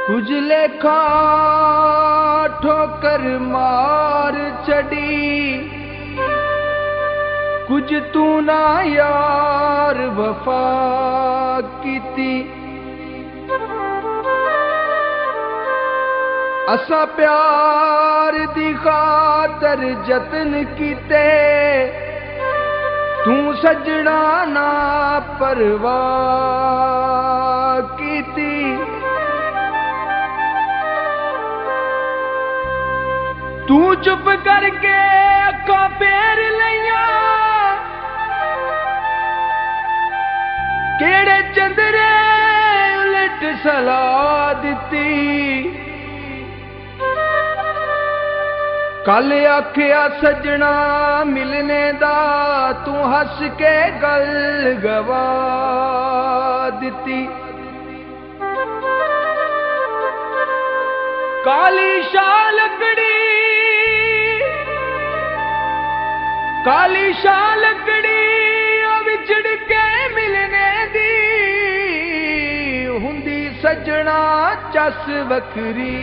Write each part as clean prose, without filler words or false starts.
कुछ लेखा ठोकर मार चढ़ी, कुछ तू ना यार वफा कीती। असा प्यार दी खातर जतन कीते, तू सजना ना परवाह कीती। तू चुप करके अखा फेर लिया, केड़े चंदरे उलट सलाह दिती। कल आखिया सजना मिलने दा, तू हस के गल गवा दिती। काली शाल लकड़ी, काली शाल लकड़ी विछड़ के मिलने दी, हुंदी सजना चस वखरी।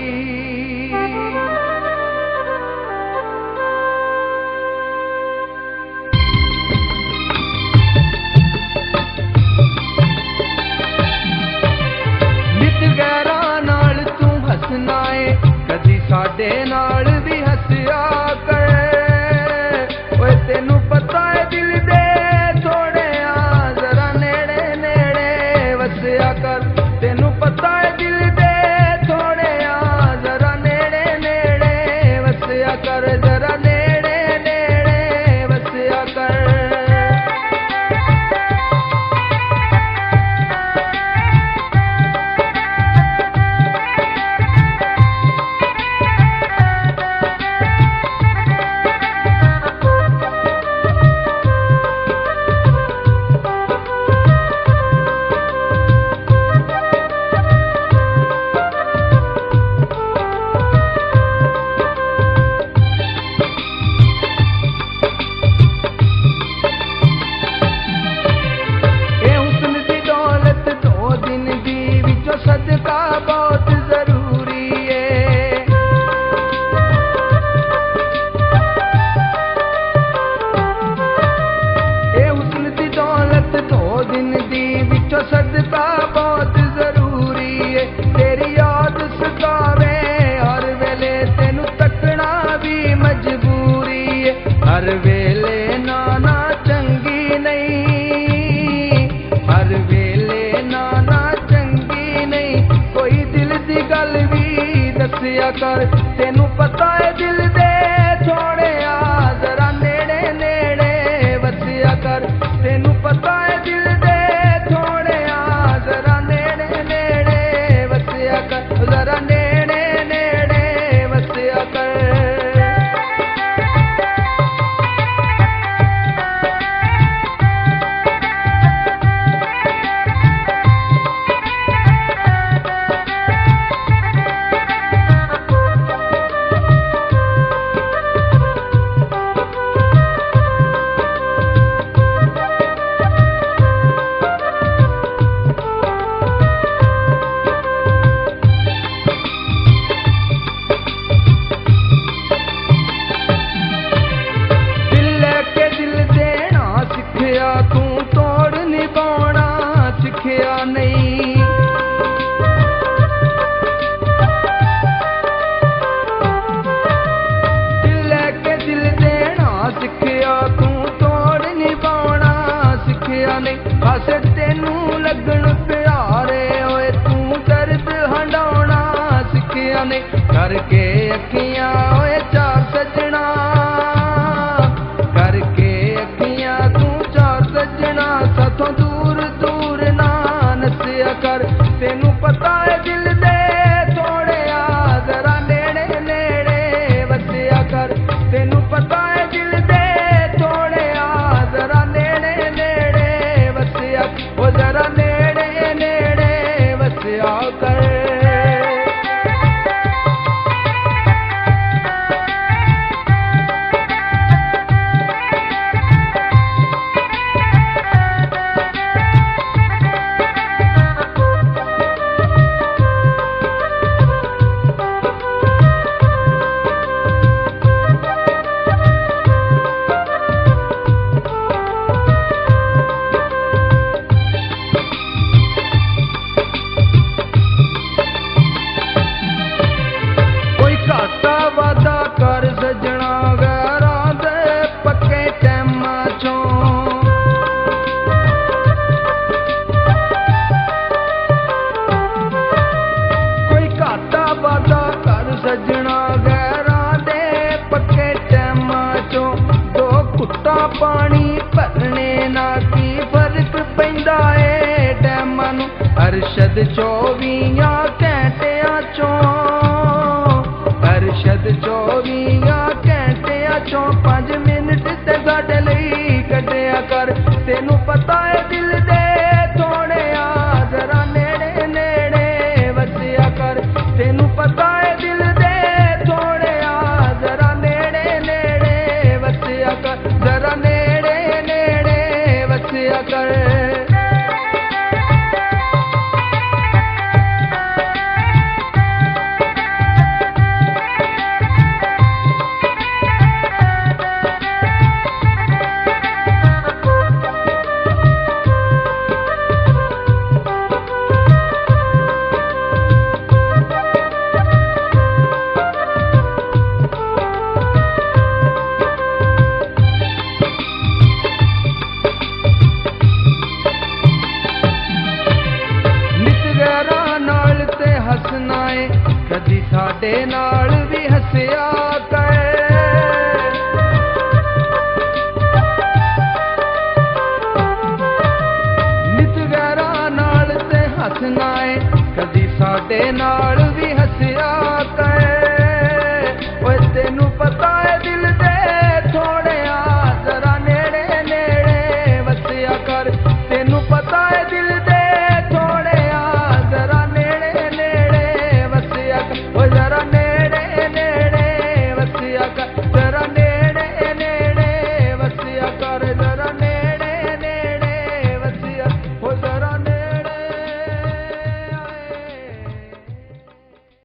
कदी साडे नाल भी हसिया कर, ओए तेनू पता है दिल दे थोड़े जरा नेड़े नेड़े वसिया कर। तेनू पता है दिल दे थोड़े जरा नेड़े नेड़े वसिया कर, जरा नेड़े नेड़े वसिया कर। सदका बहुत जरूरी है, ए हुस्न दी दौलत दो दिन दी विचों सदका बहुत जरूरी है। तेरी याद सतावे हर वेले, तेनू तकना भी मजबूरी है। हर वेले नाना चंगी नहीं, हर वेले नाना गल भी दसिया कर। तेनू पता है दिल दे थोड़े जरा नेड़े नेड़े वसिया कर। तेनू पता है दिल दे थोड़े जरा नेड़े नेड़े वसिया कर, जरा नेड़े नेड़े वसिया कर। तू तोड़ निभाना सिखिया नहीं, दिल लेके दिल देना सिखिया। तू तोड़ निभाना सिखिया नहीं, बस तेनू लगन प्यारे होए तू दर्द हंडाउना सिखिया नहीं। करके अखियां होए चार सजना, करके अखियां तू सजना साथों दूर दूर ना नसिया कर। तेनू पता है दिल दे थोड़े जरा नेड़े नेड़े वसिया कर। तेनू पता है दिल दे थोड़े जरा नेड़े नेड़े वसिया, ओ जरा नेड़े नेड़े वसिया कर। सजना गैरां दे पक्के टैमां चों दो घुट्टा पानी भरने ना की फर्क पैंदा ए टैमां नूं अरशद 24 घंटियां चों अरशद 24 घंटियां चों 5 मिनट ते साडे लई कड्डिया कर तैनूं पता है दिल दे थोड़िया जरा नेड़े नेड़े वसिया कर तैनूं पता है दिल दे थोड़िया जरा नेड़े नेड़े वसिया कर जरा नेड़े नेड़े वसिया कर हसना है कदी साडे नाल भी हसिया कर नित गैरा नाल ते हसना है कदी साडे नाल भी हसिया कर